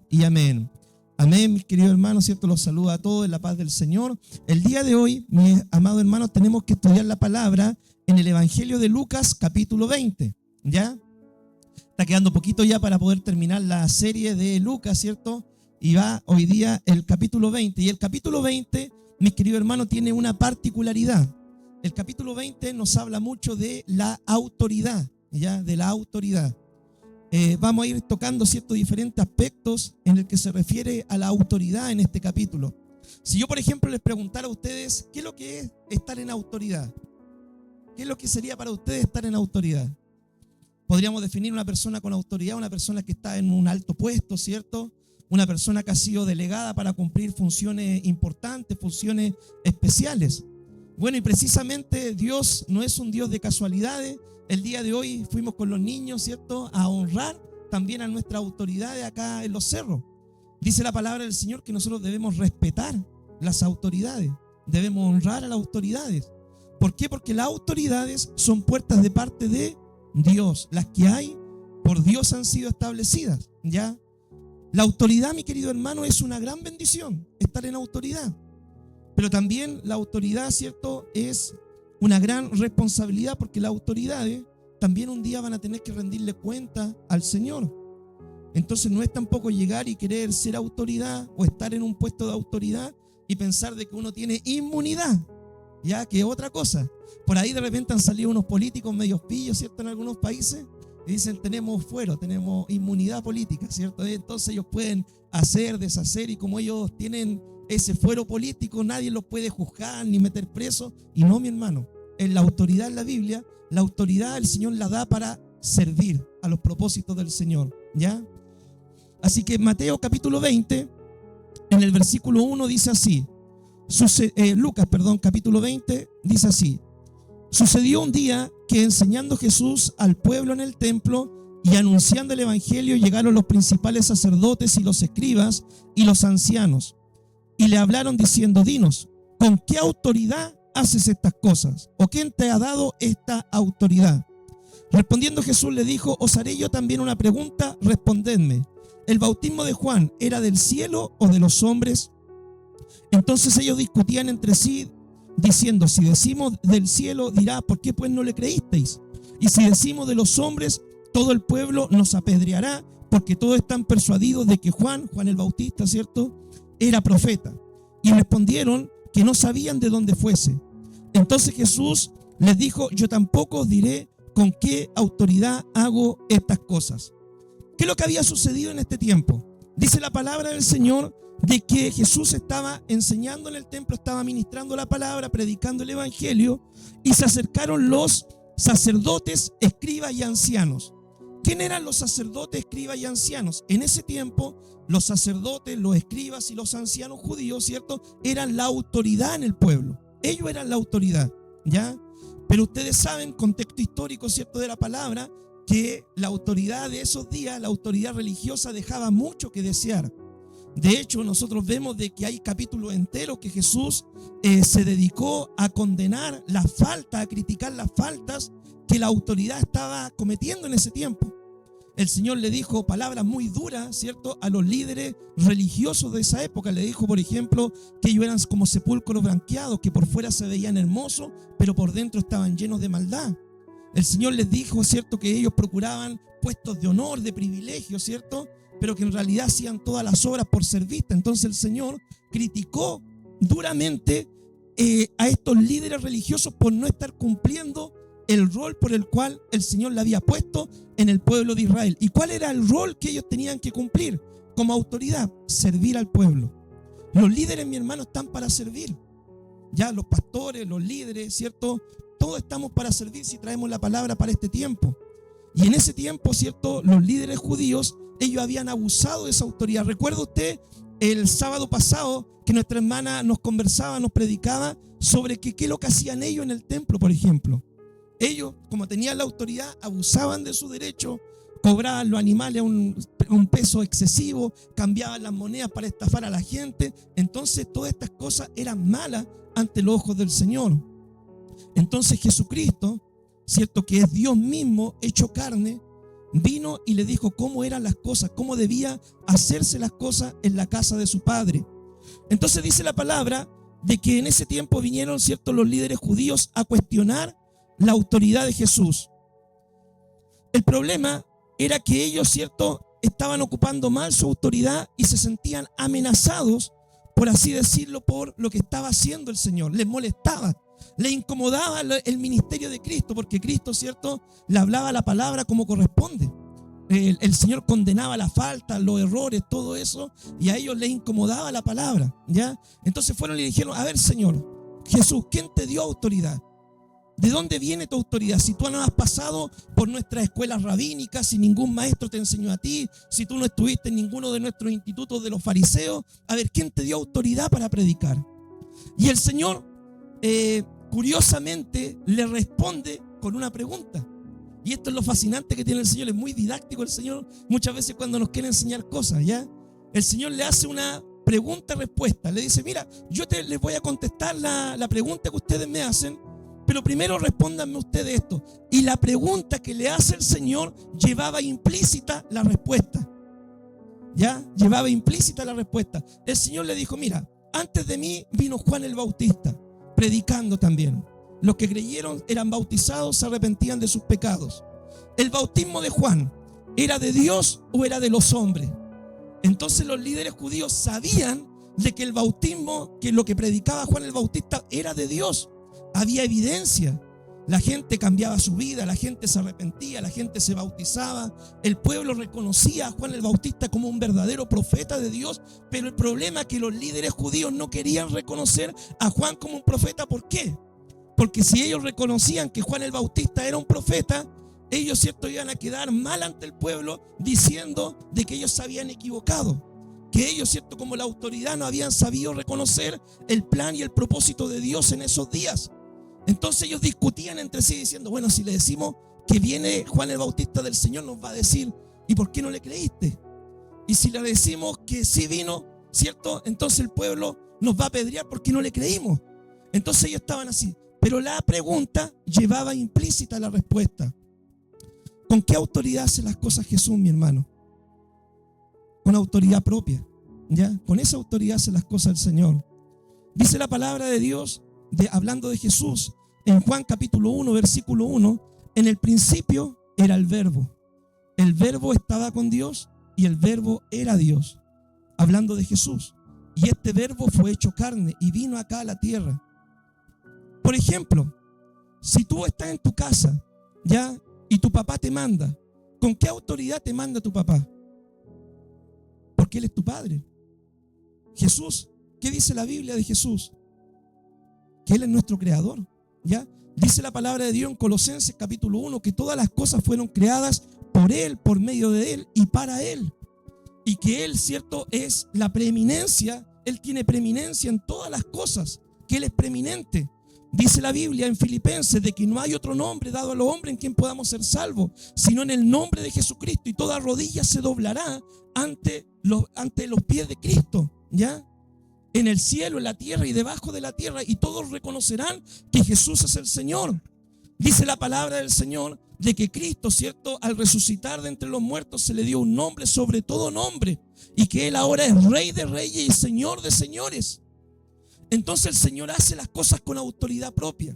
y amén. Amén, mis queridos hermanos, ¿cierto? Los saludo a todos en la paz del Señor. El día de hoy, mis amados hermanos, tenemos que estudiar la palabra en el Evangelio de Lucas, capítulo 20, ¿ya? Está quedando poquito ya para poder terminar la serie de Lucas, ¿cierto? Y va hoy día el capítulo 20. Y el capítulo 20, mis queridos hermanos, tiene una particularidad. El capítulo 20 nos habla mucho de la autoridad, ¿ya? De la autoridad. Vamos a ir tocando ciertos diferentes aspectos en el que se refiere a la autoridad en este capítulo. Si yo, por ejemplo, les preguntara a ustedes, ¿qué es lo que es estar en autoridad? ¿Qué es lo que sería para ustedes estar en autoridad? Podríamos definir una persona con autoridad, una persona que está en un alto puesto, ¿cierto? Una persona que ha sido delegada para cumplir funciones importantes, funciones especiales. Bueno, y precisamente Dios no es un Dios de casualidades. El día de hoy fuimos con los niños, ¿cierto?, a honrar también a nuestras autoridades acá en los cerros. Dice la palabra del Señor que nosotros debemos respetar las autoridades, debemos honrar a las autoridades. ¿Por qué? Porque las autoridades son puertas de parte de Dios. Las que hay por Dios han sido establecidas, ¿ya? La autoridad, mi querido hermano, es una gran bendición, estar en autoridad. Pero también la autoridad, ¿cierto?, es una gran responsabilidad, porque las autoridades también un día van a tener que rendirle cuenta al Señor. Entonces no es tampoco llegar y querer ser autoridad o estar en un puesto de autoridad y pensar de que uno tiene inmunidad, ya que es otra cosa. Por ahí de repente han salido unos políticos medios pillos, ¿cierto?, en algunos países, y dicen tenemos fuero, tenemos inmunidad política, ¿cierto? Entonces ellos pueden hacer, deshacer, y como ellos tienen ese fuero político, nadie los puede juzgar ni meter preso. Y no, mi hermano, en la autoridad en la Biblia, la autoridad el Señor la da para servir a los propósitos del Señor, ¿ya? Así que Mateo capítulo 20, en el versículo 1 dice así, Lucas, capítulo 20 dice así: sucedió un día que enseñando Jesús al pueblo en el templo y anunciando el evangelio, llegaron los principales sacerdotes y los escribas y los ancianos, y le hablaron diciendo: dinos, ¿con qué autoridad haces estas cosas? ¿O quién te ha dado esta autoridad? Respondiendo Jesús le dijo: os haré yo también una pregunta, respondedme. ¿El bautismo de Juan era del cielo o de los hombres? Entonces ellos discutían entre sí, diciendo: si decimos del cielo, dirá, ¿por qué pues no le creísteis? Y si decimos de los hombres, todo el pueblo nos apedreará, porque todos están persuadidos de que Juan el Bautista, ¿cierto?, era profeta. Y respondieron que no sabían de dónde fuese. Entonces Jesús les dijo: yo tampoco os diré con qué autoridad hago estas cosas. ¿Qué es lo que había sucedido en este tiempo? Dice la palabra del Señor de que Jesús estaba enseñando en el templo, estaba ministrando la palabra, predicando el evangelio, y se acercaron los sacerdotes, escribas y ancianos. ¿Quién eran los sacerdotes, escribas y ancianos? En ese tiempo, los sacerdotes, los escribas y los ancianos judíos, ¿cierto?, eran la autoridad en el pueblo. Ellos eran la autoridad, ¿ya? Pero ustedes saben, contexto histórico, ¿cierto?, de la palabra, que la autoridad de esos días, la autoridad religiosa, dejaba mucho que desear. De hecho, nosotros vemos de que hay capítulos enteros que Jesús se dedicó a condenar las faltas, a criticar las faltas que la autoridad estaba cometiendo en ese tiempo. El Señor le dijo palabras muy duras, ¿cierto?, a los líderes religiosos de esa época. Le dijo, por ejemplo, que ellos eran como sepulcros blanqueados, que por fuera se veían hermosos, pero por dentro estaban llenos de maldad. El Señor les dijo, ¿cierto?, que ellos procuraban puestos de honor, de privilegio, ¿cierto?, pero que en realidad hacían todas las obras por ser vistas. Entonces el Señor criticó duramente a estos líderes religiosos por no estar cumpliendo el rol por el cual el Señor le había puesto en el pueblo de Israel. ¿Y cuál era el rol que ellos tenían que cumplir como autoridad? Servir al pueblo. Los líderes, mi hermano, están para servir. Ya los pastores, los líderes, ¿cierto?, todos estamos para servir si traemos la palabra para este tiempo. Y en ese tiempo, ¿cierto?, los líderes judíos, ellos habían abusado de esa autoridad. ¿Recuerda usted el sábado pasado que nuestra hermana nos conversaba, nos predicaba sobre qué es lo que hacían ellos en el templo, por ejemplo? Ellos, como tenían la autoridad, abusaban de su derecho, cobraban los animales a un peso excesivo, cambiaban las monedas para estafar a la gente. Entonces todas estas cosas eran malas ante los ojos del Señor. Entonces Jesucristo, ¿cierto?, que es Dios mismo hecho carne, vino y le dijo cómo eran las cosas, cómo debía hacerse las cosas en la casa de su padre. Entonces dice la palabra de que en ese tiempo vinieron, ¿cierto?, los líderes judíos a cuestionar la autoridad de Jesús. El problema era que ellos, ¿cierto?, estaban ocupando mal su autoridad y se sentían amenazados, por así decirlo, por lo que estaba haciendo el Señor. Les molestaba, les incomodaba el ministerio de Cristo, porque Cristo, ¿cierto?, le hablaba la palabra como corresponde. El Señor condenaba la falta, los errores, todo eso, y a ellos les incomodaba la palabra, ¿ya? Entonces fueron y le dijeron: a ver, Señor Jesús, ¿quién te dio autoridad? ¿De dónde viene tu autoridad? Si tú no has pasado por nuestras escuelas rabínicas, si ningún maestro te enseñó a ti, si tú no estuviste en ninguno de nuestros institutos de los fariseos, a ver, ¿quién te dio autoridad para predicar? Y el Señor, curiosamente, le responde con una pregunta. Y esto es lo fascinante que tiene el Señor, es muy didáctico el Señor muchas veces cuando nos quiere enseñar cosas, ¿ya? El Señor le hace una pregunta-respuesta, le dice: mira, yo les voy a contestar la pregunta que ustedes me hacen, pero primero respóndanme ustedes esto. Y la pregunta que le hace el Señor llevaba implícita la respuesta, ¿ya? Llevaba implícita la respuesta. El Señor le dijo: mira, antes de mí vino Juan el Bautista, predicando también. Los que creyeron eran bautizados, se arrepentían de sus pecados. ¿El bautismo de Juan era de Dios o era de los hombres? Entonces los líderes judíos sabían de que el bautismo, que lo que predicaba Juan el Bautista era de Dios. Había evidencia. La gente cambiaba su vida, la gente se arrepentía, la gente se bautizaba. El pueblo reconocía a Juan el Bautista como un verdadero profeta de Dios. Pero el problema es que los líderes judíos no querían reconocer a Juan como un profeta. ¿Por qué? Porque si ellos reconocían que Juan el Bautista era un profeta, ellos, ¿cierto?, iban a quedar mal ante el pueblo, diciendo de que ellos se habían equivocado, que ellos, ¿cierto?, como la autoridad no habían sabido reconocer el plan y el propósito de Dios en esos días. Entonces ellos discutían entre sí diciendo: bueno, si le decimos que viene Juan el Bautista del Señor, nos va a decir: ¿y por qué no le creíste? Y si le decimos que sí vino, ¿cierto?, entonces el pueblo nos va a apedrear porque no le creímos. Entonces ellos estaban así. Pero la pregunta llevaba implícita la respuesta. ¿Con qué autoridad hace las cosas Jesús, mi hermano? Con autoridad propia, ¿ya? Con esa autoridad hace las cosas el Señor. Dice la palabra de Dios, hablando de Jesús, en Juan capítulo 1, versículo 1, en el principio era el Verbo estaba con Dios y el Verbo era Dios. Hablando de Jesús. Y este Verbo fue hecho carne y vino acá a la tierra. Por ejemplo, si tú estás en tu casa, ¿ya?, y tu papá te manda, ¿con qué autoridad te manda tu papá? Porque Él es tu padre. Jesús, ¿qué dice la Biblia de Jesús? Que Él es nuestro creador, ¿ya? Dice la palabra de Dios en Colosenses capítulo 1 que todas las cosas fueron creadas por Él, por medio de Él y para Él. Y que Él, ¿cierto?, es la preeminencia. Él tiene preeminencia en todas las cosas, que Él es preeminente. Dice la Biblia en Filipenses de que no hay otro nombre dado a los hombres en quien podamos ser salvos, sino en el nombre de Jesucristo, y toda rodilla se doblará ante los pies de Cristo, ¿ya? En el cielo, en la tierra y debajo de la tierra, y todos reconocerán que Jesús es el Señor. Dice la palabra del Señor de que Cristo, ¿cierto?, al resucitar de entre los muertos se le dio un nombre sobre todo nombre, y que Él ahora es Rey de reyes y Señor de señores. Entonces el Señor hace las cosas con autoridad propia.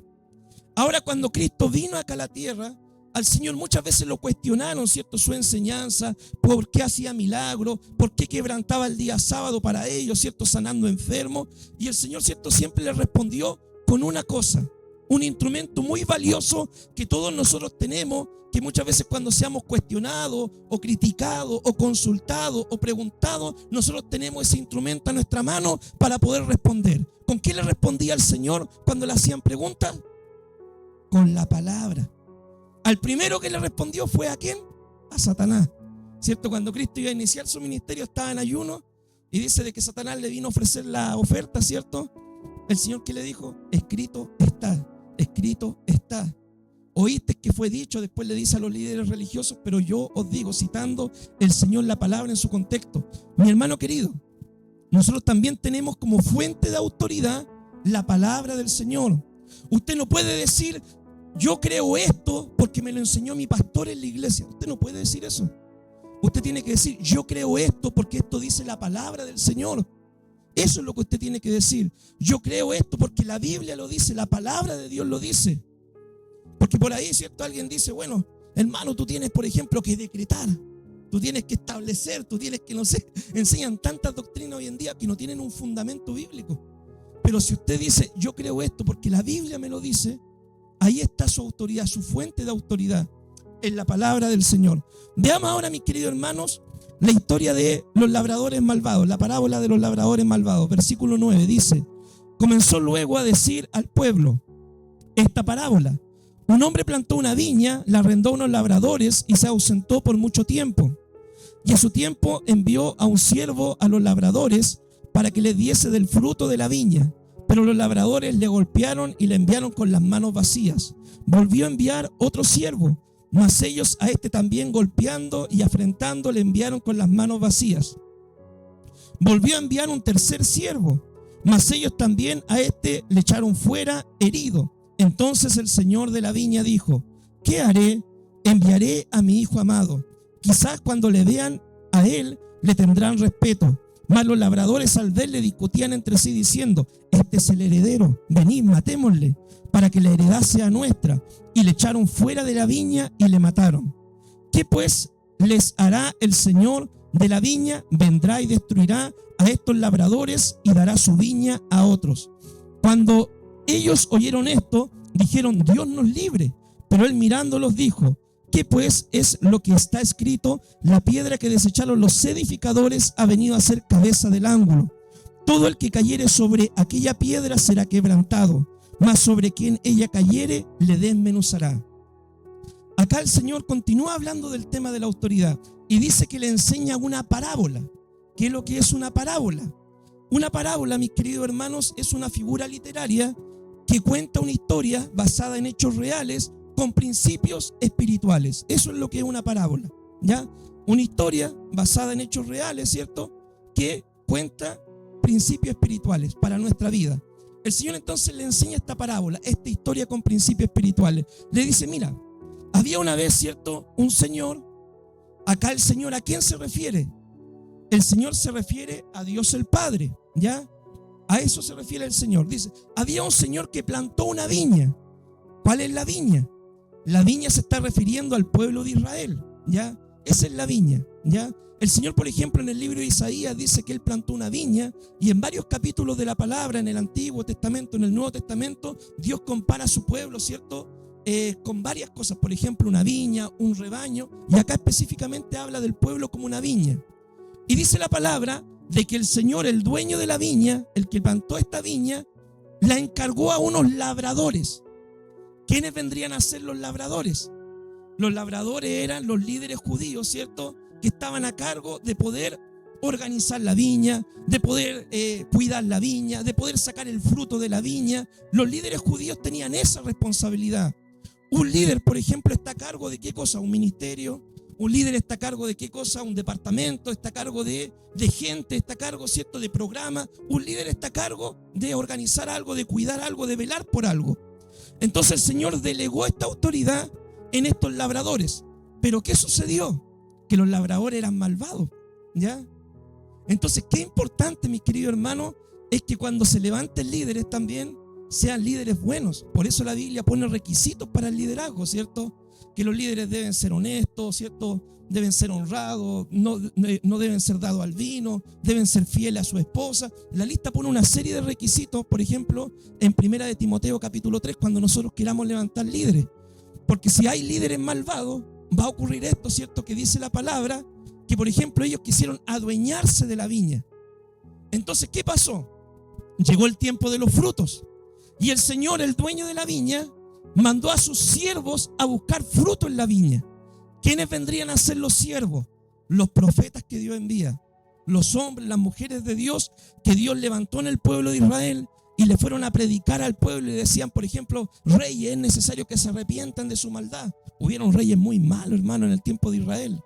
Ahora, cuando Cristo vino acá a la tierra, al Señor muchas veces lo cuestionaron, ¿cierto?, su enseñanza, por qué hacía milagros, por qué quebrantaba el día sábado para ellos, ¿cierto?, sanando enfermos. Y el Señor, ¿cierto?, siempre le respondió con una cosa, un instrumento muy valioso que todos nosotros tenemos, que muchas veces cuando seamos cuestionados o criticados o consultados o preguntados, nosotros tenemos ese instrumento a nuestra mano para poder responder. ¿Con qué le respondía el Señor cuando le hacían preguntas? Con la palabra. Al primero que le respondió fue ¿a quién? A Satanás, ¿cierto? Cuando Cristo iba a iniciar su ministerio estaba en ayuno y dice de que Satanás le vino a ofrecer la oferta, ¿cierto? El Señor, ¿qué le dijo? Escrito está, escrito está. Oíste que fue dicho, después le dice a los líderes religiosos, pero yo os digo, citando el Señor la palabra en su contexto. Mi hermano querido, nosotros también tenemos como fuente de autoridad la palabra del Señor. Usted no puede decir yo creo esto porque me lo enseñó mi pastor en la iglesia. Usted no puede decir eso. Usted tiene que decir, yo creo esto porque esto dice la palabra del Señor. Eso es lo que usted tiene que decir. Yo creo esto porque la Biblia lo dice, la palabra de Dios lo dice. Porque por ahí, ¿cierto? Alguien dice, bueno, hermano, tú tienes, por ejemplo, que decretar. Tú tienes que establecer, tú tienes que, no sé, enseñan tantas doctrinas hoy en día que no tienen un fundamento bíblico. Pero si usted dice, yo creo esto porque la Biblia me lo dice, ahí está su autoridad, su fuente de autoridad en la palabra del Señor. Veamos ahora, mis queridos hermanos, la historia de los labradores malvados, la parábola de los labradores malvados. Versículo 9 dice, comenzó luego a decir al pueblo esta parábola. Un hombre plantó una viña, la arrendó a unos labradores y se ausentó por mucho tiempo. Y a su tiempo envió a un siervo a los labradores para que les diese del fruto de la viña. Pero los labradores le golpearon y le enviaron con las manos vacías. Volvió a enviar otro siervo, mas ellos a este también golpeando y afrentando le enviaron con las manos vacías. Volvió a enviar un tercer siervo, mas ellos también a este le echaron fuera herido. Entonces el señor de la viña dijo, ¿qué haré? Enviaré a mi hijo amado. Quizás cuando le vean a él le tendrán respeto. Mas los labradores al verle discutían entre sí diciendo, este es el heredero, venid, matémosle, para que la heredad sea nuestra. Y le echaron fuera de la viña y le mataron. ¿Qué pues les hará el señor de la viña? Vendrá y destruirá a estos labradores y dará su viña a otros. Cuando ellos oyeron esto, dijeron, Dios nos libre. Pero él mirándolos dijo, ¿qué pues es lo que está escrito? La piedra que desecharon los edificadores ha venido a ser cabeza del ángulo. Todo el que cayere sobre aquella piedra será quebrantado, mas sobre quien ella cayere le desmenuzará. Acá el Señor continúa hablando del tema de la autoridad y dice que le enseña una parábola. ¿Qué es lo que es una parábola? Una parábola, mis queridos hermanos, es una figura literaria que cuenta una historia basada en hechos reales con principios espirituales. Eso es lo que es una parábola, ¿ya? Una historia basada en hechos reales, ¿cierto? Que cuenta principios espirituales para nuestra vida. El Señor entonces le enseña esta parábola, esta historia con principios espirituales. Le dice, mira, había una vez, ¿cierto? Un señor. Acá el Señor, ¿a quién se refiere? El Señor se refiere a Dios el Padre, ¿ya? A eso se refiere el Señor. Dice, había un señor que plantó una viña. ¿Cuál es la viña? La viña se está refiriendo al pueblo de Israel, ¿ya? Esa es la viña, ¿ya? El Señor, por ejemplo, en el libro de Isaías dice que Él plantó una viña y en varios capítulos de la palabra, en el Antiguo Testamento, en el Nuevo Testamento, Dios compara a su pueblo, ¿cierto? Con varias cosas, por ejemplo, una viña, un rebaño, y acá específicamente habla del pueblo como una viña. Y dice la palabra de que el Señor, el dueño de la viña, el que plantó esta viña, la encargó a unos labradores. ¿Quiénes vendrían a ser los labradores? Los labradores eran los líderes judíos, ¿cierto? Que estaban a cargo de poder organizar la viña, de poder cuidar la viña, de poder sacar el fruto de la viña. Los líderes judíos tenían esa responsabilidad. Un líder, por ejemplo, está a cargo de ¿qué cosa? Un ministerio. Un líder está a cargo de ¿qué cosa? Un departamento. Está a cargo de gente, está a cargo, ¿cierto? De programa. Un líder está a cargo de organizar algo, de cuidar algo, de velar por algo. Entonces el Señor delegó esta autoridad en estos labradores. Pero ¿qué sucedió? Que los labradores eran malvados, ¿ya? Entonces, qué importante, mis queridos hermanos, es que cuando se levanten líderes también sean líderes buenos. Por eso la Biblia pone requisitos para el liderazgo, ¿cierto? Que los líderes deben ser honestos, ¿cierto? Deben ser honrados, no deben ser dados al vino, deben ser fieles a su esposa. La lista pone una serie de requisitos, por ejemplo, en 1 de Timoteo capítulo 3, cuando nosotros queramos levantar líderes. Porque si hay líderes malvados, va a ocurrir esto, ¿cierto? Que dice la palabra, que por ejemplo ellos quisieron adueñarse de la viña. Entonces, ¿qué pasó? Llegó el tiempo de los frutos. Y el Señor, el dueño de la viña, mandó a sus siervos a buscar fruto en la viña. ¿Quiénes vendrían a ser los siervos? Los profetas que Dios envía. Los hombres, las mujeres de Dios que Dios levantó en el pueblo de Israel y le fueron a predicar al pueblo y decían, por ejemplo, reyes, es necesario que se arrepientan de su maldad. Hubieron reyes muy malos, hermano, en el tiempo de Israel.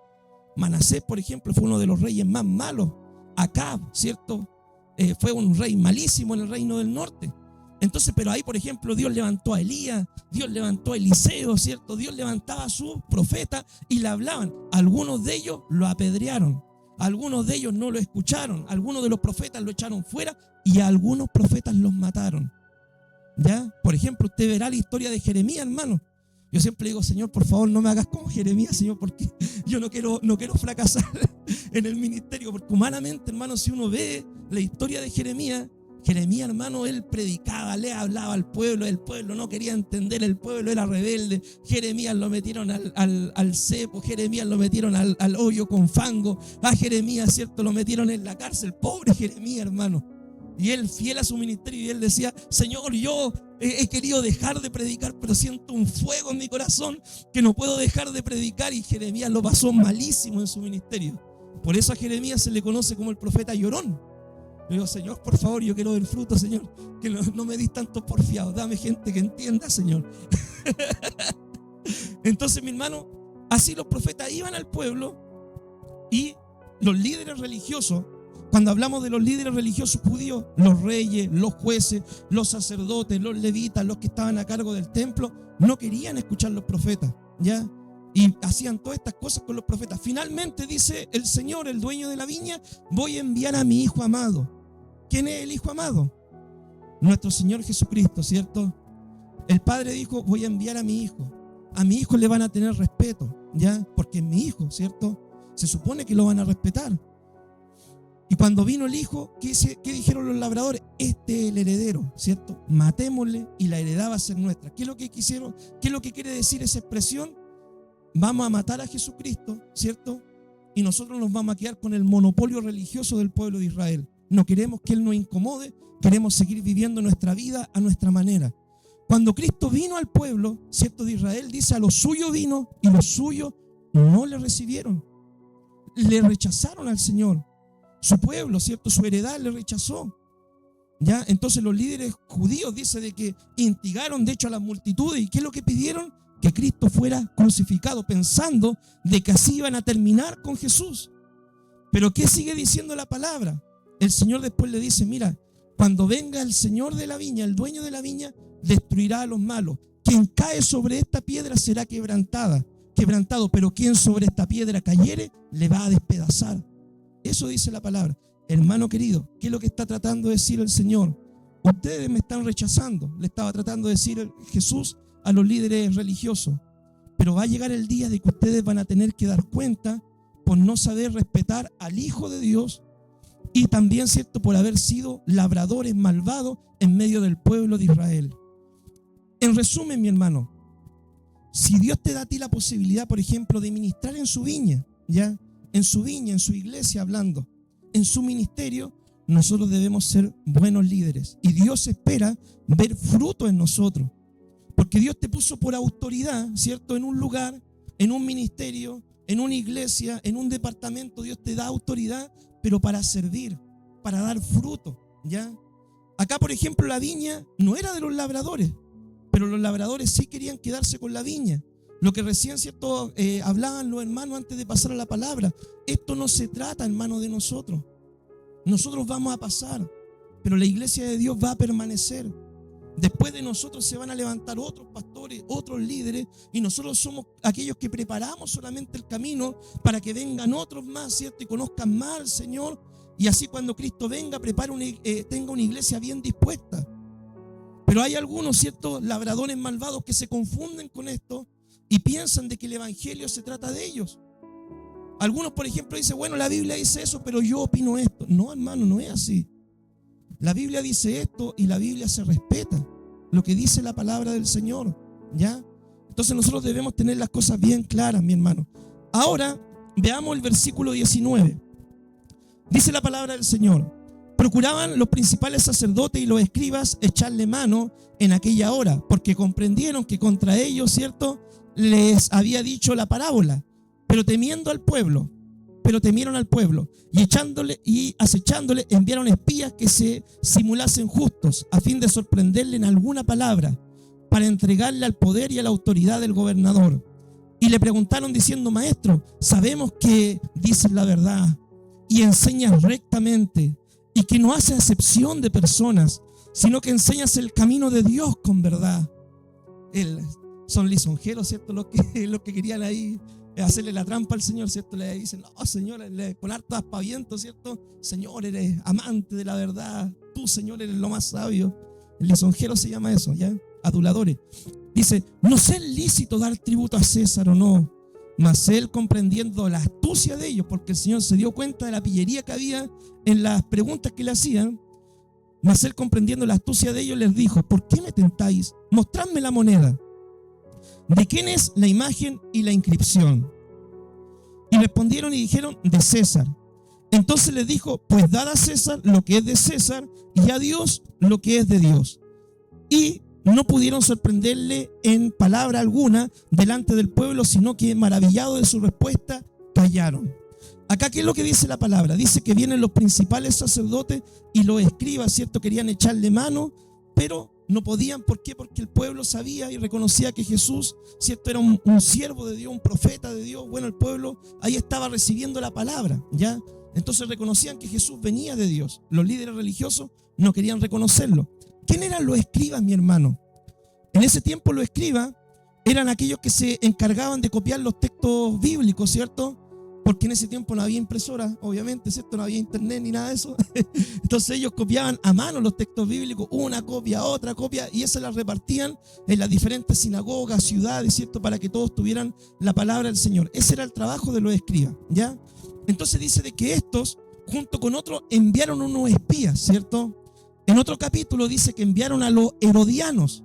Manasés, por ejemplo, fue uno de los reyes más malos. Acab, ¿cierto? Fue un rey malísimo en el reino del norte. Entonces, pero ahí, por ejemplo, Dios levantó a Elías, Dios levantó a Eliseo, ¿cierto? Dios levantaba a sus profetas y le hablaban. Algunos de ellos lo apedrearon, algunos de ellos no lo escucharon, algunos de los profetas lo echaron fuera y a algunos profetas los mataron. ¿Ya? Por ejemplo, usted verá la historia de Jeremías, hermano. Yo siempre digo, Señor, por favor, no me hagas como Jeremías, Señor, porque yo no quiero fracasar en el ministerio, porque humanamente, hermano, si uno ve la historia de Jeremías, hermano, él predicaba, le hablaba al pueblo, el pueblo no quería entender, el pueblo era rebelde. Jeremías lo metieron al cepo, Jeremías lo metieron al hoyo con fango, a Jeremías, ¿cierto?, lo metieron en la cárcel, pobre Jeremías, hermano. Y él, fiel a su ministerio, y él decía, Señor, yo he querido dejar de predicar, pero siento un fuego en mi corazón que no puedo dejar de predicar. Y Jeremías lo pasó malísimo en su ministerio. Por eso a Jeremías se le conoce como el profeta llorón. Yo digo, Señor, por favor, yo quiero ver fruto, Señor, que no me dis tanto porfiado, dame gente que entienda, Señor. Entonces, mi hermano, así los profetas iban al pueblo y los líderes religiosos, cuando hablamos de los líderes religiosos judíos, los reyes, los jueces, los sacerdotes, los levitas, los que estaban a cargo del templo, no querían escuchar los profetas, ¿ya? Y hacían todas estas cosas con los profetas. Finalmente dice el Señor, el dueño de la viña, voy a enviar a mi hijo amado. ¿Quién es el hijo amado? Nuestro Señor Jesucristo, ¿cierto? El Padre dijo, voy a enviar a mi hijo. A mi hijo le van a tener respeto, ¿ya? Porque es mi hijo, ¿cierto? Se supone que lo van a respetar. Y cuando vino el hijo, ¿qué dijeron los labradores? Este es el heredero, ¿cierto? Matémosle y la heredad va a ser nuestra. ¿Qué es lo que quisieron? ¿Qué es lo que quiere decir esa expresión? Vamos a matar a Jesucristo, ¿cierto? Y nosotros nos vamos a quedar con el monopolio religioso del pueblo de Israel. No queremos que Él nos incomode, queremos seguir viviendo nuestra vida a nuestra manera. Cuando Cristo vino al pueblo, ¿cierto?, de Israel, dice, a los suyos vino y los suyos no le recibieron. Le rechazaron al Señor. Su pueblo, ¿cierto?, su heredad le rechazó. ¿Ya? Entonces los líderes judíos dice de que instigaron de hecho a las multitudes. ¿Y qué es lo que pidieron? Que Cristo fuera crucificado, pensando de que así iban a terminar con Jesús. Pero ¿qué sigue diciendo la palabra? El Señor después le dice, mira, cuando venga el Señor de la viña, el dueño de la viña, destruirá a los malos. Quien cae sobre esta piedra será quebrantado, pero quien sobre esta piedra cayere, le va a despedazar. Eso dice la palabra. Hermano querido, ¿qué es lo que está tratando de decir el Señor? Ustedes me están rechazando, le estaba tratando de decir Jesús a los líderes religiosos. Pero va a llegar el día de que ustedes van a tener que dar cuenta por no saber respetar al Hijo de Dios y también, ¿cierto?, por haber sido labradores malvados en medio del pueblo de Israel. En resumen, mi hermano, si Dios te da a ti la posibilidad, por ejemplo, de ministrar en su viña, ¿ya?, en su viña, en su iglesia hablando, en su ministerio, nosotros debemos ser buenos líderes. Y Dios espera ver fruto en nosotros. Porque Dios te puso por autoridad, ¿cierto?, en un lugar, en un ministerio, en una iglesia, en un departamento. Dios te da autoridad, pero para servir, para dar fruto, ¿ya? Acá, por ejemplo, la viña no era de los labradores, pero los labradores sí querían quedarse con la viña. Lo que recién, ¿cierto?, hablaban los hermanos antes de pasar a la palabra. Esto no se trata, hermano, de nosotros. Nosotros vamos a pasar, pero la iglesia de Dios va a permanecer. Después de nosotros se van a levantar otros pastores, otros líderes, y nosotros somos aquellos que preparamos solamente el camino para que vengan otros más, ¿cierto?, y conozcan más al Señor, y así cuando Cristo venga, tenga una iglesia bien dispuesta. Pero hay algunos, ¿cierto?, labradores malvados que se confunden con esto y piensan de que el evangelio se trata de ellos. Algunos, por ejemplo, dicen, bueno, la Biblia dice eso, pero yo opino esto. No, hermano, no es así. La Biblia dice esto y la Biblia se respeta lo que dice la palabra del Señor, ¿ya? Entonces nosotros debemos tener las cosas bien claras, mi hermano. Ahora veamos el versículo 19. Dice la palabra del Señor: procuraban los principales sacerdotes y los escribas echarle mano en aquella hora, porque comprendieron que contra ellos, ¿cierto?, les había dicho la parábola, pero temieron al pueblo, y acechándole enviaron espías que se simulasen justos, a fin de sorprenderle en alguna palabra, para entregarle al poder y a la autoridad del gobernador. Y le preguntaron diciendo: maestro, sabemos que dices la verdad y enseñas rectamente, y que no hace acepción de personas, sino que enseñas el camino de Dios con verdad. Son lisonjeros, ¿cierto? Los que querían ahí hacerle la trampa al Señor, ¿cierto? Le dicen, no, Señor, con harto aspaviento, ¿cierto? Señor, eres amante de la verdad. Tú, Señor, eres lo más sabio. El lisonjero se llama eso, ¿ya? Aduladores. Dice, no sé lícito dar tributo a César o no, mas él, comprendiendo la astucia de ellos, porque el Señor se dio cuenta de la pillería que había en las preguntas que le hacían, mas él, comprendiendo la astucia de ellos, les dijo, ¿por qué me tentáis? Mostradme la moneda. ¿De quién es la imagen y la inscripción? Y respondieron y dijeron, de César. Entonces les dijo, pues dad a César lo que es de César y a Dios lo que es de Dios. Y no pudieron sorprenderle en palabra alguna delante del pueblo, sino que maravillados de su respuesta, callaron. Acá, ¿qué es lo que dice la palabra? Dice que vienen los principales sacerdotes y los escribas, ¿cierto? Querían echarle mano, pero no podían. ¿Por qué? Porque el pueblo sabía y reconocía que Jesús, ¿cierto? Era un siervo de Dios, un profeta de Dios. Bueno, el pueblo ahí estaba recibiendo la palabra, ¿ya? Entonces reconocían que Jesús venía de Dios. Los líderes religiosos no querían reconocerlo. ¿Quién eran los escribas, mi hermano? En ese tiempo los escribas eran aquellos que se encargaban de copiar los textos bíblicos, ¿cierto? Porque en ese tiempo no había impresora, obviamente, ¿cierto? No había internet ni nada de eso. Entonces ellos copiaban a mano los textos bíblicos, una copia, otra copia, y esas las repartían en las diferentes sinagogas, ciudades, ¿cierto? Para que todos tuvieran la palabra del Señor. Ese era el trabajo de los escribas, ¿ya? Entonces dice de que estos, junto con otros, enviaron unos espías, ¿cierto? En otro capítulo dice que enviaron a los herodianos.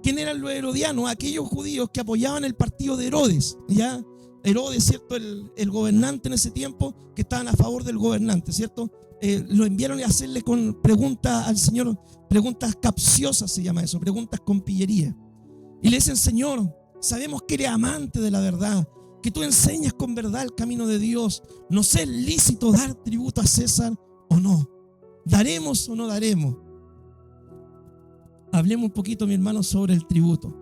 ¿Quién eran los herodianos? Aquellos judíos que apoyaban el partido de Herodes, ¿ya? Herodes, ¿cierto? El gobernante en ese tiempo, que estaban a favor del gobernante, ¿cierto? Lo enviaron a hacerle con preguntas al Señor, preguntas capciosas se llama eso, preguntas con pillería. Y le dicen, Señor, sabemos que eres amante de la verdad, que tú enseñas con verdad el camino de Dios. ¿Nos es lícito dar tributo a César o no? ¿Daremos o no daremos? Hablemos un poquito, mi hermano, sobre el tributo.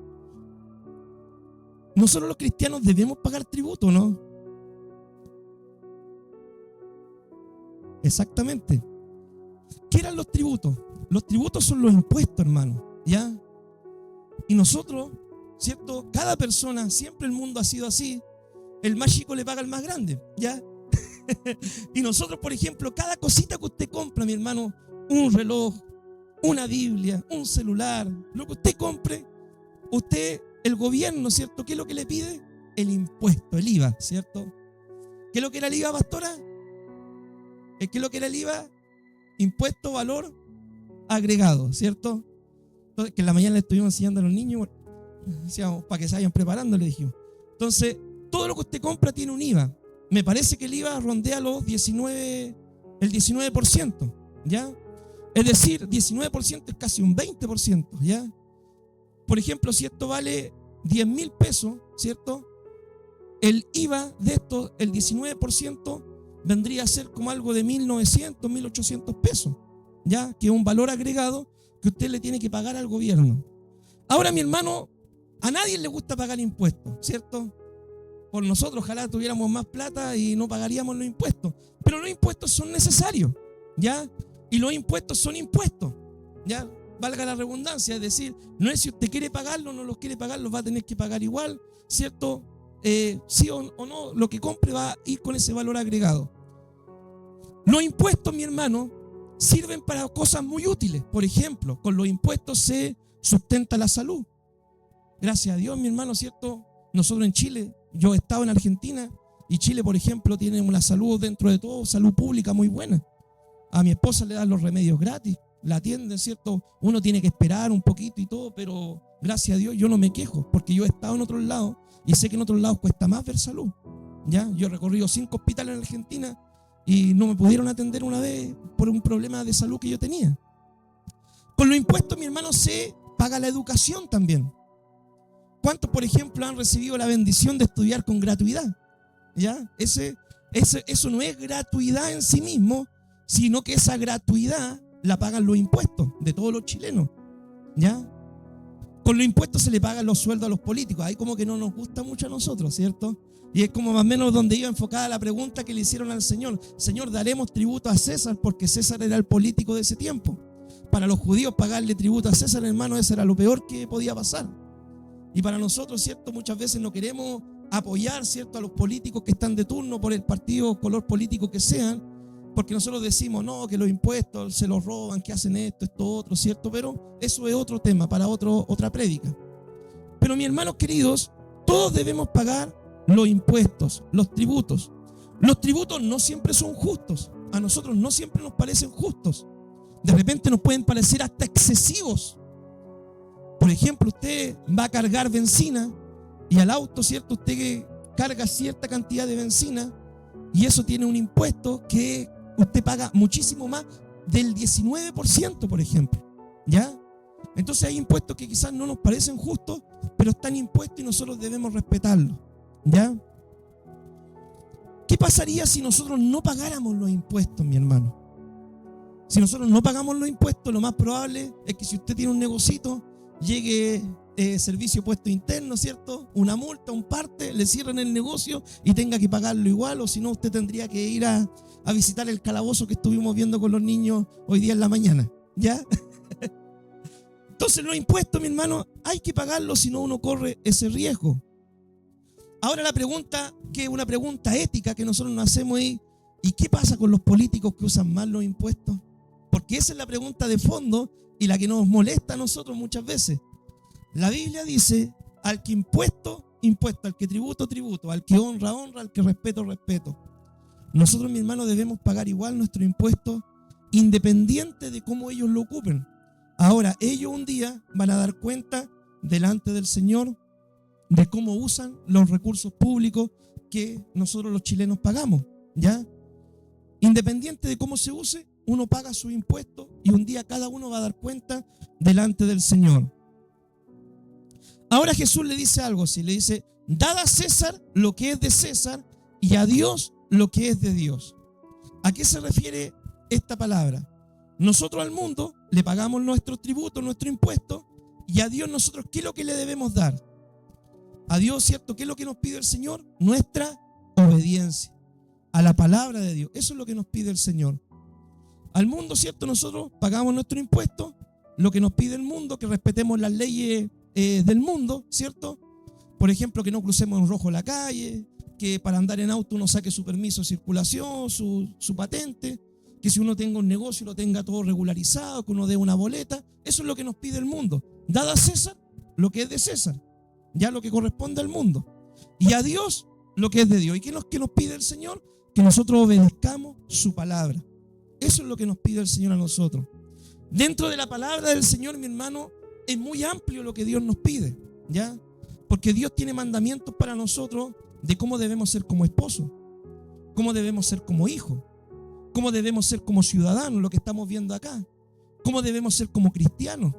Nosotros los cristianos debemos pagar tributo, ¿no? Exactamente. ¿Qué eran los tributos? Los tributos son los impuestos, hermano, ¿ya? Y nosotros, ¿cierto? Cada persona, siempre el mundo ha sido así. El más chico le paga al más grande, ¿ya? Y nosotros, por ejemplo, cada cosita que usted compra, mi hermano, un reloj, una Biblia, un celular, lo que usted compre, usted, el gobierno, ¿cierto? ¿Qué es lo que le pide? El impuesto, el IVA, ¿cierto? ¿Qué es lo que era el IVA, pastora? ¿Qué es lo que era el IVA? Impuesto, valor agregado, ¿cierto? Entonces, que en la mañana le estuvimos enseñando a los niños, decíamos, para que se vayan preparando, le dijimos. Entonces, todo lo que usted compra tiene un IVA. Me parece que el IVA rondea los el 19%, ¿ya? Es decir, 19% es casi un 20%, ¿ya? Por ejemplo, si esto vale 10.000 pesos, ¿cierto? El IVA de esto, el 19%, vendría a ser como algo de 1.900, 1.800 pesos, ¿ya? Que es un valor agregado que usted le tiene que pagar al gobierno. Ahora, mi hermano, a nadie le gusta pagar impuestos, ¿cierto? Por nosotros, ojalá tuviéramos más plata y no pagaríamos los impuestos. Pero los impuestos son necesarios, ¿ya? Y los impuestos son impuestos, ¿ya? Valga la redundancia, es decir, no es si usted quiere pagarlo o no los quiere pagar, los va a tener que pagar igual, ¿cierto? Sí o no, lo que compre va a ir con ese valor agregado. Los impuestos, mi hermano, sirven para cosas muy útiles. Por ejemplo, con los impuestos se sustenta la salud. Gracias a Dios, mi hermano, ¿cierto? Nosotros en Chile, yo he estado en Argentina y Chile, por ejemplo, tiene una salud dentro de todo, salud pública muy buena. A mi esposa le dan los remedios gratis, la atienden, ¿cierto? Uno tiene que esperar un poquito y todo, pero gracias a Dios yo no me quejo, porque yo he estado en otros lados y sé que en otros lados cuesta más ver salud, ¿ya? Yo he recorrido 5 hospitales en Argentina y no me pudieron atender una vez por un problema de salud que yo tenía. Con los impuestos, mi hermano, se paga la educación también. ¿Cuántos, por ejemplo, han recibido la bendición de estudiar con gratuidad? ¿Ya? Eso no es gratuidad en sí mismo, sino que esa gratuidad la pagan los impuestos de todos los chilenos, ¿ya? Con los impuestos se le pagan los sueldos a los políticos. Ahí como que no nos gusta mucho a nosotros, ¿cierto? Y es como más o menos donde iba enfocada la pregunta que le hicieron al Señor. Señor, daremos tributo a César porque César era el político de ese tiempo. para los judíos pagarle tributo a César, hermano, eso era lo peor que podía pasar. Y para nosotros, ¿cierto? Muchas veces no queremos apoyar, ¿cierto?, a los políticos que están de turno por el partido o color político que sean, porque nosotros decimos, no, que los impuestos se los roban, que hacen esto, otro, ¿cierto? Pero eso es otro tema, para otra prédica. Pero mis hermanos queridos, todos debemos pagar los impuestos, los tributos. Los tributos no siempre son justos. A nosotros no siempre nos parecen justos. De repente nos pueden parecer hasta excesivos. Por ejemplo, usted va a cargar benzina y al auto, ¿cierto? Usted carga cierta cantidad de benzina y eso tiene un impuesto que usted paga muchísimo más del 19%, por ejemplo. ¿Ya? Entonces hay impuestos que quizás no nos parecen justos, pero están impuestos y nosotros debemos respetarlos. ¿Ya? ¿Qué pasaría si nosotros no pagáramos los impuestos, mi hermano? Si nosotros no pagamos los impuestos, lo más probable es que si usted tiene un negocito, llegue servicio puesto interno, ¿cierto? Una multa, un parte, le cierran el negocio y tenga que pagarlo igual, o si no, usted tendría que ir a visitar el calabozo que estuvimos viendo con los niños hoy día en la mañana. ¿Ya? Entonces los impuestos, mi hermano, hay que pagarlos, si no uno corre ese riesgo. Ahora la pregunta, que es una pregunta ética que nosotros nos hacemos es, ¿y qué pasa con los políticos que usan mal los impuestos? Porque esa es la pregunta de fondo y la que nos molesta a nosotros muchas veces. La Biblia dice, al que impuesto, al que tributo, tributo, al que honra, honra, al que respeto, respeto. Nosotros, mi hermano, debemos pagar igual nuestro impuesto independiente de cómo ellos lo ocupen. Ahora, ellos un día van a dar cuenta delante del Señor de cómo usan los recursos públicos que nosotros los chilenos pagamos, ¿ya? Independiente de cómo se use, uno paga sus impuestos y un día cada uno va a dar cuenta delante del Señor. Ahora Jesús le dice algo así, le dice, dad a César lo que es de César y a Dios lo que es de Dios. ¿A qué se refiere esta palabra? Nosotros al mundo le pagamos nuestros tributos, nuestros impuestos, y a Dios nosotros, ¿qué es lo que le debemos dar? A Dios, ¿cierto? ¿Qué es lo que nos pide el Señor? Nuestra obediencia a la palabra de Dios. Eso es lo que nos pide el Señor. Al mundo, ¿cierto? Nosotros pagamos nuestros impuestos, lo que nos pide el mundo, que respetemos las leyes del mundo, ¿cierto? Por ejemplo, que no crucemos en rojo la calle, que para andar en auto uno saque su permiso de circulación, su patente, que si uno tenga un negocio lo tenga todo regularizado, que uno dé una boleta. Eso es lo que nos pide el mundo. Dad a César lo que es de César, ya lo que corresponde al mundo, y a Dios lo que es de Dios. ¿Y qué es lo que nos pide el Señor? Que nosotros obedezcamos su palabra. Eso es lo que nos pide el Señor a nosotros. Dentro de la palabra del Señor, mi hermano, es muy amplio lo que Dios nos pide, ¿ya? Porque Dios tiene mandamientos para nosotros de cómo debemos ser como esposos, cómo debemos ser como hijos, cómo debemos ser como ciudadanos, lo que estamos viendo acá, cómo debemos ser como cristianos,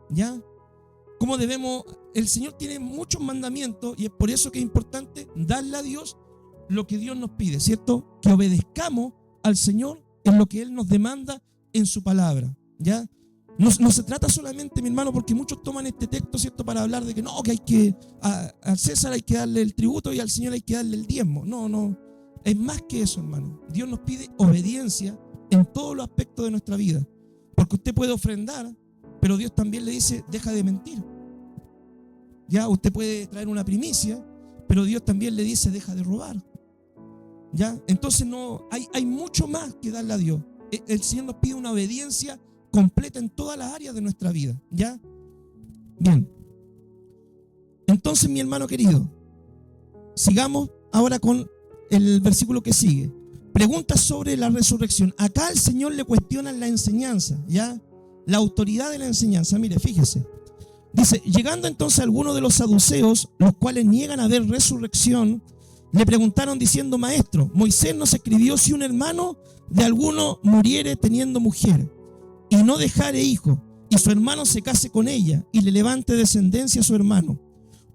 ¿ya? Cómo debemos, el Señor tiene muchos mandamientos y es por eso que es importante darle a Dios lo que Dios nos pide, ¿cierto? Que obedezcamos al Señor en lo que Él nos demanda en su palabra, ¿ya? No se trata solamente, mi hermano, porque muchos toman este texto, ¿cierto?, para hablar de que no, que hay que, al César hay que darle el tributo y al Señor hay que darle el diezmo. No, es más que eso, hermano. Dios nos pide obediencia en todos los aspectos de nuestra vida, porque usted puede ofrendar, pero Dios también le dice, deja de mentir. Ya, usted puede traer una primicia, pero Dios también le dice, deja de robar. Ya, entonces no, hay mucho más que darle a Dios. El Señor nos pide una obediencia completa en todas las áreas de nuestra vida, ¿ya? Bien. Entonces, mi hermano querido, sigamos ahora con el versículo que sigue. Preguntas sobre la resurrección. Acá el Señor le cuestiona la enseñanza, ¿ya? La autoridad de la enseñanza. Mire, fíjese. Dice, llegando entonces algunos de los saduceos, los cuales niegan haber resurrección, le preguntaron diciendo, maestro, Moisés nos escribió si un hermano de alguno muriere teniendo mujer y no dejare hijo, y su hermano se case con ella y le levante descendencia a su hermano.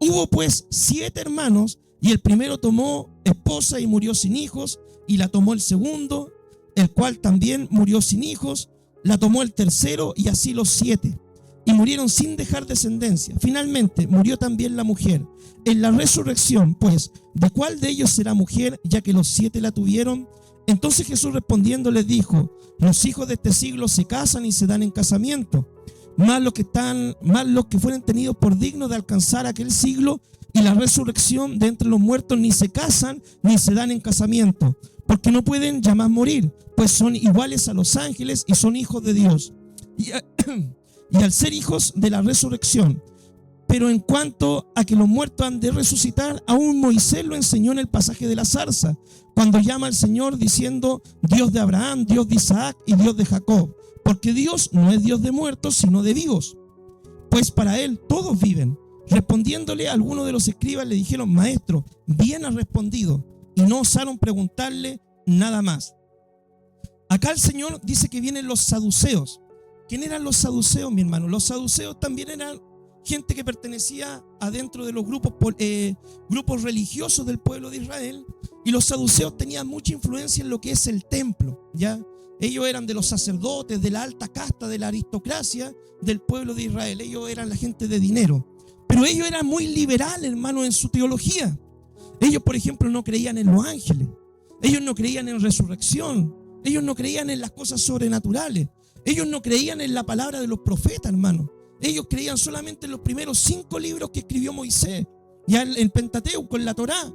Hubo pues 7 hermanos, y el primero tomó esposa y murió sin hijos, y la tomó el segundo, el cual también murió sin hijos, la tomó el tercero, y así los 7. Y murieron sin dejar descendencia. Finalmente murió también la mujer. En la resurrección, pues, ¿de cuál de ellos será mujer, ya que los 7 la tuvieron? Entonces Jesús respondiendo les dijo: los hijos de este siglo se casan y se dan en casamiento, más los que fueren tenidos por dignos de alcanzar aquel siglo y la resurrección de entre los muertos, ni se casan ni se dan en casamiento, porque no pueden ya más morir, pues son iguales a los ángeles y son hijos de Dios, y al ser hijos de la resurrección. Pero en cuanto a que los muertos han de resucitar, aún Moisés lo enseñó en el pasaje de la zarza, cuando llama al Señor diciendo: Dios de Abraham, Dios de Isaac y Dios de Jacob, porque Dios no es Dios de muertos, sino de vivos, pues para Él todos viven. Respondiéndole, algunos de los escribas le dijeron: Maestro, bien has respondido, y no osaron preguntarle nada más. Acá el Señor dice que vienen los saduceos. ¿Quién eran los saduceos, mi hermano? Los saduceos también eran gente que pertenecía adentro de los grupos religiosos del pueblo de Israel, y los saduceos tenían mucha influencia en lo que es el templo, ¿ya? Ellos eran de los sacerdotes, de la alta casta, de la aristocracia del pueblo de Israel. Ellos eran la gente de dinero, pero ellos eran muy liberales, hermano, en su teología. Ellos, por ejemplo, no creían en los ángeles, ellos no creían en resurrección, ellos no creían en las cosas sobrenaturales, ellos no creían en la palabra de los profetas, hermano. Ellos creían solamente en los primeros 5 libros que escribió Moisés, ya en el Pentateuco, en la Torá,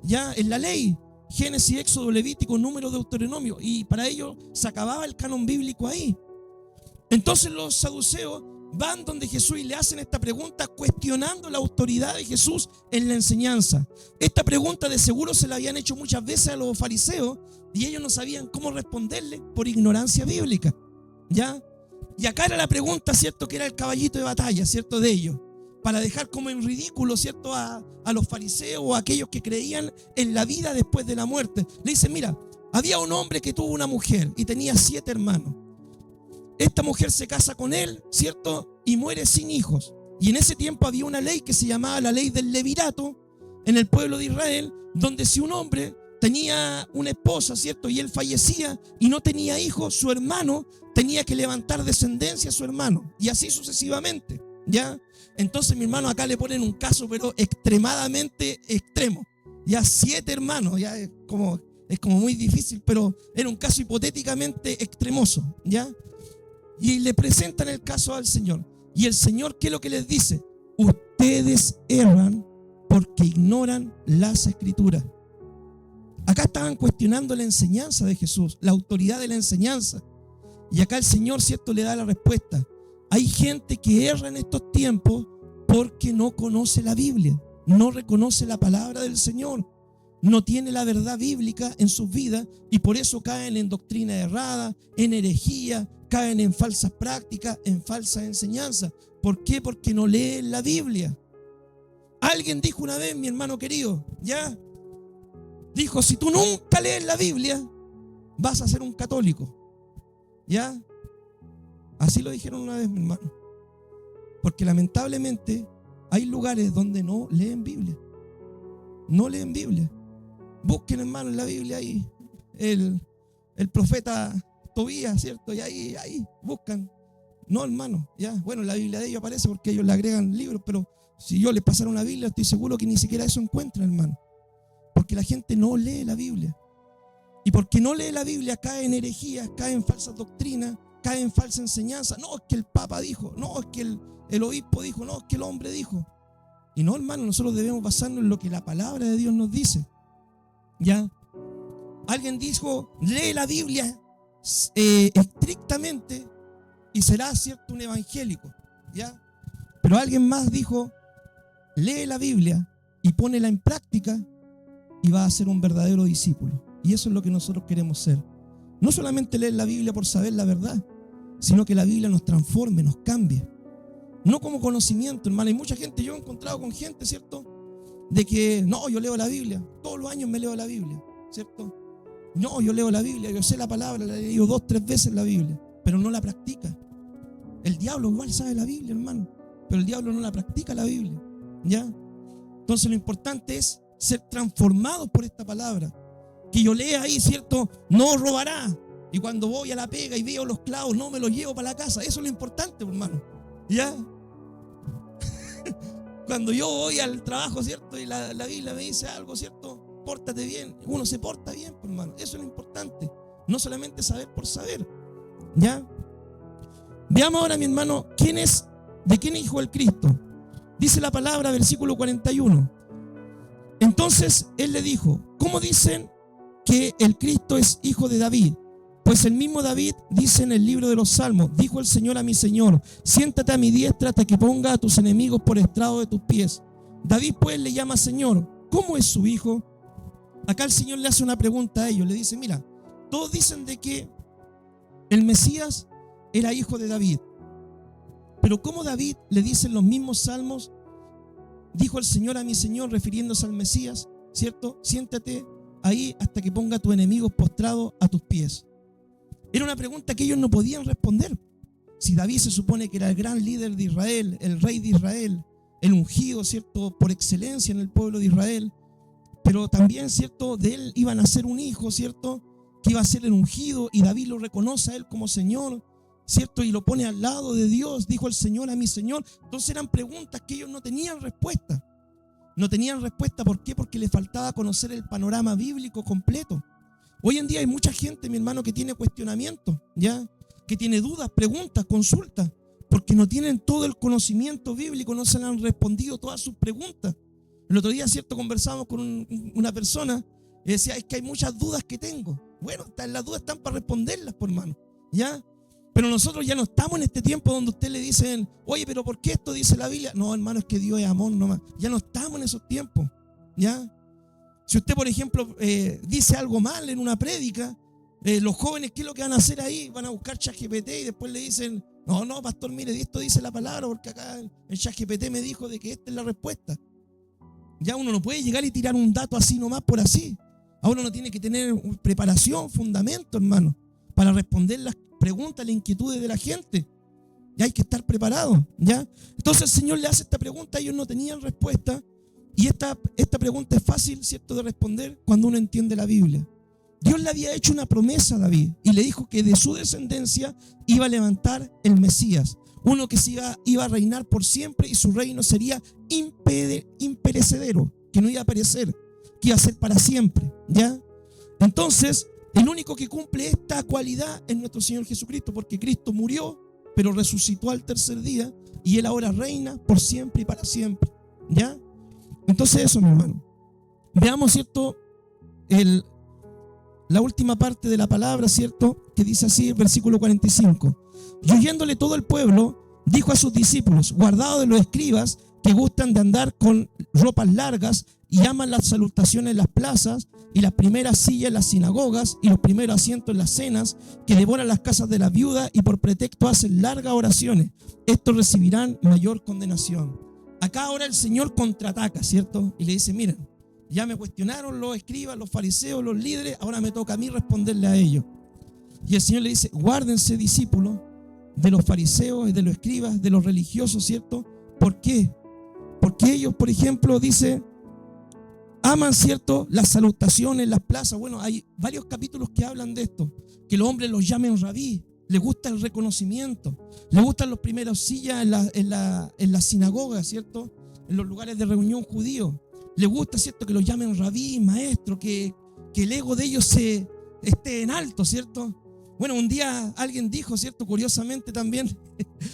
ya en la ley, Génesis, Éxodo, Levítico, Número, Deuteronomio, y para ellos se acababa el canon bíblico ahí. Entonces los saduceos van donde Jesús y le hacen esta pregunta, cuestionando la autoridad de Jesús en la enseñanza. Esta pregunta de seguro se la habían hecho muchas veces a los fariseos y ellos no sabían cómo responderle por ignorancia bíblica, ¿ya? Y acá era la pregunta, ¿cierto? Que era el caballito de batalla, ¿cierto? De ellos, para dejar como en ridículo, ¿cierto? A los fariseos o a aquellos que creían en la vida después de la muerte. Le dicen: mira, había un hombre que tuvo una mujer y tenía 7 hermanos. Esta mujer se casa con él, ¿cierto? Y muere sin hijos. Y en ese tiempo había una ley que se llamaba la ley del levirato en el pueblo de Israel, donde si un hombre tenía una esposa, ¿cierto? Y él fallecía y no tenía hijos, su hermano tenía que levantar descendencia a su hermano, y así sucesivamente, ¿ya? Entonces, mi hermano, acá le ponen un caso, pero extremadamente extremo. Ya 7 hermanos, ya es como muy difícil, pero era un caso hipotéticamente extremoso, ¿ya? Y le presentan el caso al Señor. Y el Señor, ¿qué es lo que les dice? Ustedes erran porque ignoran las Escrituras. Acá estaban cuestionando la enseñanza de Jesús, la autoridad de la enseñanza. Y acá el Señor, ¿cierto?, le da la respuesta. Hay gente que erra en estos tiempos porque no conoce la Biblia, no reconoce la palabra del Señor, no tiene la verdad bíblica en sus vidas, y por eso caen en doctrina errada, en herejía, caen en falsas prácticas, en falsas enseñanzas. ¿Por qué? Porque no leen la Biblia. Alguien dijo una vez, mi hermano querido, ¿ya? Dijo: si tú nunca lees la Biblia, vas a ser un católico, ¿ya? Así lo dijeron una vez, mi hermano. Porque lamentablemente hay lugares donde no leen Biblia. No leen Biblia. Busquen, hermano, en la Biblia ahí el profeta Tobías, ¿cierto? Y ahí buscan. No, hermano, ya. Bueno, en la Biblia de ellos aparece porque ellos le agregan libros, pero si yo les pasara una Biblia, estoy seguro que ni siquiera eso encuentran, hermano. Porque la gente no lee la Biblia. Y porque no lee la Biblia, cae en herejías, cae en falsas doctrinas, cae en falsa enseñanza. No, es que el Papa dijo, no, es que el obispo dijo, no, es que el hombre dijo. Y no, hermano, nosotros debemos basarnos en lo que la palabra de Dios nos dice, ¿ya? Alguien dijo: lee la Biblia estrictamente y serás, ¿cierto?, un evangélico, ¿ya? Pero alguien más dijo: lee la Biblia y pónela en práctica y vas a ser un verdadero discípulo. Y eso es lo que nosotros queremos ser. No solamente leer la Biblia por saber la verdad, sino que la Biblia nos transforme, nos cambie. No como conocimiento, hermano. Hay mucha gente, yo he encontrado con gente, ¿cierto?, de que no, yo leo la Biblia, todos los años me leo la Biblia, ¿cierto? No, yo leo la Biblia, yo sé la palabra, la he leído 2, 3 veces la Biblia, pero no la practica. El diablo igual sabe la Biblia, hermano, pero el diablo no la practica la Biblia, ¿ya? Entonces lo importante es ser transformados por esta palabra. Que yo lea ahí, ¿cierto? No robará. Y cuando voy a la pega y veo los clavos, no me los llevo para la casa. Eso es lo importante, hermano, ¿ya? Cuando yo voy al trabajo, ¿cierto?, y la Biblia me dice algo, ¿cierto?, pórtate bien. Uno se porta bien, pues, hermano. Eso es lo importante. No solamente saber por saber. ¿Ya? Veamos ahora, mi hermano, de quién es hijo el Cristo. Dice la palabra, versículo 41. Entonces él le dijo: ¿cómo dicen que el Cristo es hijo de David? Pues el mismo David dice en el libro de los Salmos: dijo el Señor a mi Señor, siéntate a mi diestra hasta que ponga a tus enemigos por estrado de tus pies. David pues le llama Señor. ¿Cómo es su hijo? Acá el Señor le hace una pregunta a ellos. Le dice: mira, todos dicen de que el Mesías era hijo de David. Pero ¿cómo David le dice en los mismos salmos: dijo el Señor a mi Señor, refiriéndose al Mesías, ¿cierto? Siéntate ahí hasta que ponga a tus enemigos postrados a tus pies? Era una pregunta que ellos no podían responder. Si David se supone que era el gran líder de Israel, el rey de Israel, el ungido, ¿cierto?, por excelencia en el pueblo de Israel, pero también, ¿cierto?, de él iba a nacer un hijo, ¿cierto?, que iba a ser el ungido, y David lo reconoce a él como Señor, ¿cierto?, y lo pone al lado de Dios. Dijo el Señor a mi Señor. Entonces eran preguntas que ellos no tenían respuesta. No tenían respuesta, ¿por qué? Porque les faltaba conocer el panorama bíblico completo. Hoy en día hay mucha gente, mi hermano, que tiene cuestionamientos, ¿ya?, que tiene dudas, preguntas, consultas, porque no tienen todo el conocimiento bíblico, no se le han respondido todas sus preguntas. El otro día, ¿cierto?, conversamos con una persona y decía: es que hay muchas dudas que tengo. Bueno, las dudas están para responderlas, por hermano, ¿ya? Pero nosotros ya no estamos en este tiempo donde usted le dicen: oye, pero ¿por qué esto dice la Biblia? No, hermano, es que Dios es amor nomás. Ya no estamos en esos tiempos, ¿ya? Si usted, por ejemplo, dice algo mal en una prédica, los jóvenes, ¿qué es lo que van a hacer ahí? Van a buscar ChatGPT y después le dicen: no, pastor, mire, esto dice la palabra, porque acá el ChatGPT me dijo de que esta es la respuesta. Ya uno no puede llegar y tirar un dato así nomás por así. Ahora uno tiene que tener preparación, fundamento, hermano, para responder las preguntas, las inquietudes de la gente. Ya hay que estar preparado, ¿ya? Entonces el Señor le hace esta pregunta, ellos no tenían respuesta. Y esta pregunta es fácil, ¿cierto?, de responder cuando uno entiende la Biblia. Dios le había hecho una promesa a David y le dijo que de su descendencia iba a levantar el Mesías, uno que iba a reinar por siempre, y su reino sería imperecedero, que no iba a perecer, que iba a ser para siempre, ¿ya? Entonces, el único que cumple esta cualidad es nuestro Señor Jesucristo, porque Cristo murió, pero resucitó al tercer día, y Él ahora reina por siempre y para siempre, ¿ya? Entonces eso, mi hermano. Veamos, ¿cierto?, la última parte de la palabra, ¿cierto?, que dice así, versículo 45. Y oyéndole todo el pueblo, dijo a sus discípulos: guardaos de los escribas que gustan de andar con ropas largas y aman las salutaciones en las plazas y las primeras sillas en las sinagogas y los primeros asientos en las cenas, que devoran las casas de las viudas y por pretexto hacen largas oraciones. Estos recibirán mayor condenación. Acá ahora el Señor contraataca, ¿cierto? Y le dice: miren, ya me cuestionaron los escribas, los fariseos, los líderes, ahora me toca a mí responderle a ellos. Y el Señor le dice: guárdense, discípulos, de los fariseos y de los escribas, de los religiosos, ¿cierto? ¿Por qué? Porque ellos, por ejemplo, dice, aman, ¿cierto?, las salutaciones en las plazas. Bueno, hay varios capítulos que hablan de esto, que los hombres los llamen rabí. Les gusta el reconocimiento, les gustan los primeros sillas en la sinagoga, ¿cierto?, en los lugares de reunión judíos. Les gusta, ¿cierto?, que los llamen rabí, maestro, que el ego de ellos esté en alto, ¿cierto? Bueno, un día alguien dijo, ¿cierto?, curiosamente también,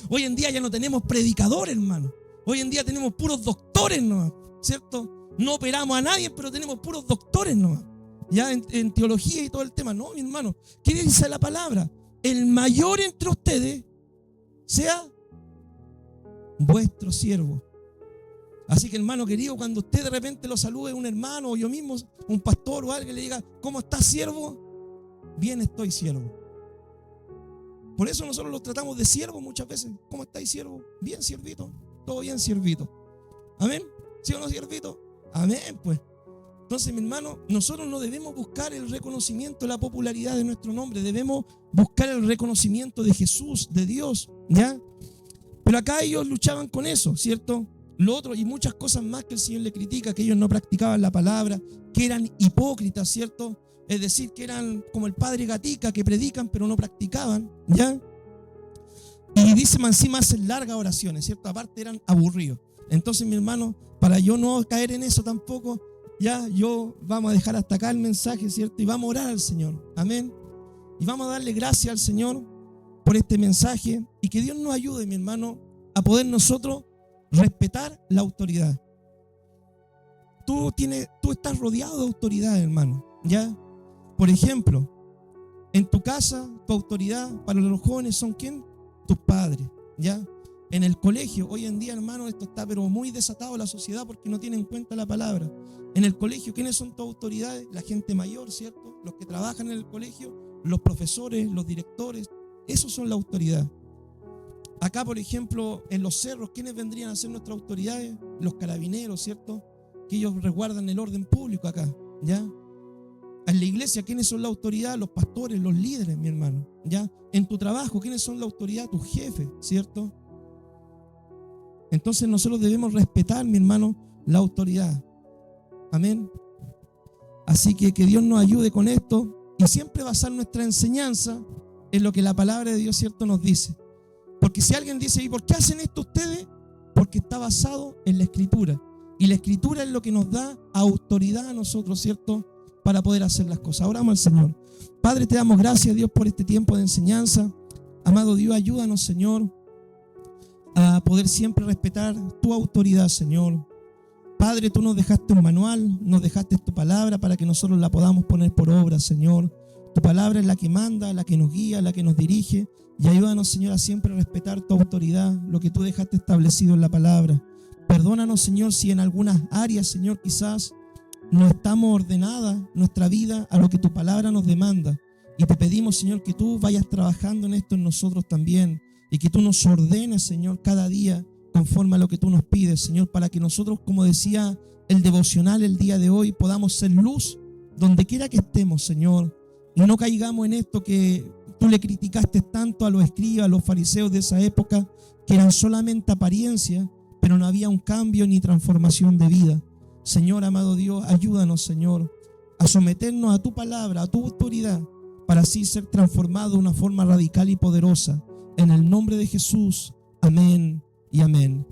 hoy en día ya no tenemos predicadores, hermano. Hoy en día tenemos puros doctores nomás, ¿cierto? No operamos a nadie, pero tenemos puros doctores nomás, ya en teología y todo el tema. No, mi hermano, ¿qué dice la palabra? El mayor entre ustedes sea vuestro siervo. Así que, hermano querido, cuando usted de repente lo salude un hermano, o yo mismo, un pastor o alguien, le diga: ¿cómo estás, siervo? Bien estoy, siervo. Por eso nosotros los tratamos de siervo muchas veces. ¿Cómo estáis, siervo? Bien, siervito. Todo bien, siervito. Amén. ¿Sí o no, siervito? Amén, pues. Entonces, mi hermano, nosotros no debemos buscar el reconocimiento, la popularidad de nuestro nombre. Debemos buscar el reconocimiento de Jesús, de Dios, ¿ya? Pero acá ellos luchaban con eso, ¿cierto? Lo otro, y muchas cosas más que el Señor le critica, que ellos no practicaban la palabra, que eran hipócritas, ¿cierto? Es decir, que eran como el padre Gatica, que predican pero no practicaban, ¿ya? Y dice, encima hacen largas oraciones, ¿cierto? Aparte eran aburridos. Entonces, mi hermano, para yo no caer en eso tampoco, Ya, vamos a dejar hasta acá el mensaje, ¿cierto? Y vamos a orar al Señor. Amén. Y vamos a darle gracias al Señor por este mensaje y que Dios nos ayude, mi hermano, a poder nosotros respetar la autoridad. Tú estás rodeado de autoridad, hermano, ¿ya? Por ejemplo, en tu casa, tu autoridad para los jóvenes son ¿quién? Tus padres, ¿ya? En el colegio, hoy en día, hermano, esto está pero muy desatado en la sociedad porque no tiene en cuenta la palabra. En el colegio, ¿quiénes son tus autoridades? La gente mayor, ¿cierto? Los que trabajan en el colegio, los profesores, los directores, esos son la autoridad. Acá, por ejemplo, en los cerros, ¿quiénes vendrían a ser nuestras autoridades? Los carabineros, ¿cierto? Que ellos resguardan el orden público acá, ¿ya? En la iglesia, ¿quiénes son la autoridad? Los pastores, los líderes, mi hermano, ¿ya? En tu trabajo, ¿quiénes son la autoridad? Tus jefes, ¿cierto? Entonces nosotros debemos respetar, mi hermano, la autoridad. Amén. Así que Dios nos ayude con esto y siempre basar nuestra enseñanza en lo que la palabra de Dios, ¿cierto?, nos dice. Porque si alguien dice, ¿y por qué hacen esto ustedes? Porque está basado en la Escritura. Y la Escritura es lo que nos da autoridad a nosotros, ¿cierto?, para poder hacer las cosas. Oramos al Señor. Padre, te damos gracias, Dios, por este tiempo de enseñanza. Amado Dios, ayúdanos, Señor, a poder siempre respetar tu autoridad, Señor. Padre, tú nos dejaste un manual, nos dejaste tu palabra para que nosotros la podamos poner por obra, Señor. Tu palabra es la que manda, la que nos guía, la que nos dirige. Y ayúdanos, Señor, a siempre respetar tu autoridad, lo que tú dejaste establecido en la palabra. Perdónanos, Señor, si en algunas áreas, Señor, quizás no estamos ordenada nuestra vida a lo que tu palabra nos demanda. Y te pedimos, Señor, que tú vayas trabajando en esto en nosotros también. Y que tú nos ordenes, Señor, cada día conforme a lo que tú nos pides, Señor, para que nosotros, como decía el devocional el día de hoy, podamos ser luz donde quiera que estemos, Señor. Y no caigamos en esto que tú le criticaste tanto a los escribas, a los fariseos de esa época, que eran solamente apariencia, pero no había un cambio ni transformación de vida. Señor, amado Dios, ayúdanos, Señor, a someternos a tu palabra, a tu autoridad, para así ser transformados de una forma radical y poderosa. En el nombre de Jesús, amén y amén.